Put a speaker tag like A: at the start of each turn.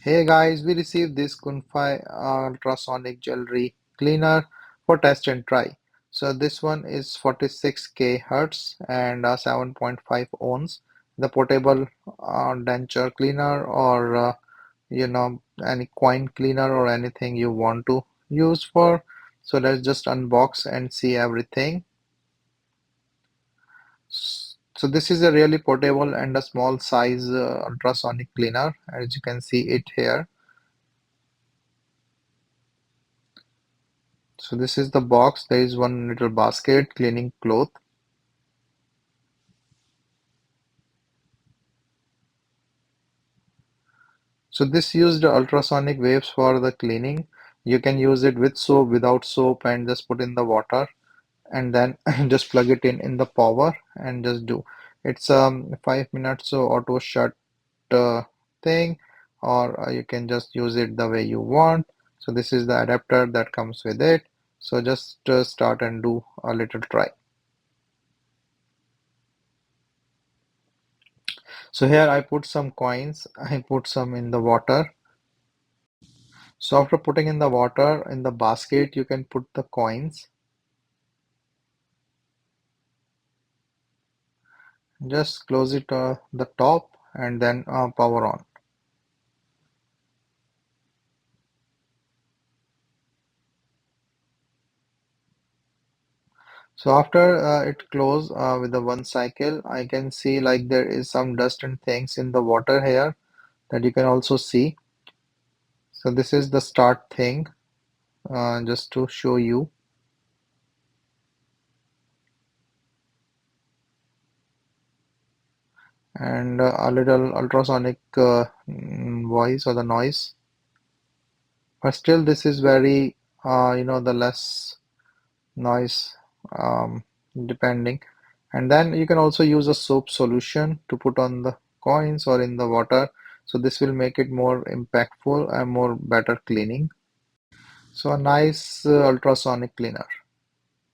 A: Hey guys, we received this Kunphy ultrasonic jewelry cleaner for test and try. So this one is 46K hertz and 7.5 ohms. The portable denture cleaner or any coin cleaner or anything you want to use for. So let's just unbox and see everything. So this is a really portable and a small size ultrasonic cleaner, as you can see it here. So this is the box. There is one little basket, cleaning cloth. So this used ultrasonic waves for the cleaning. You can use it with soap, without soap, and just put in the water and then just plug it in the power and just do. It's 5 minutes so auto shut thing, or you can just use it the way you want. So this is the adapter that comes with it. So just start and do a little try. So here I put some coins. I put some in the water. So after putting in the water in the basket, you can put the coins. Just close it the top and then power on. So after it close with the one cycle, I can see like there is some dust and things in the water here that you can also see. So this is the start thing, just to show you. And a little ultrasonic voice or the noise. But still this is very, the less noise, um, depending. And then you can also use a soap solution to put on the coins or in the water. So this will make it more impactful and more better cleaning. So a nice ultrasonic cleaner.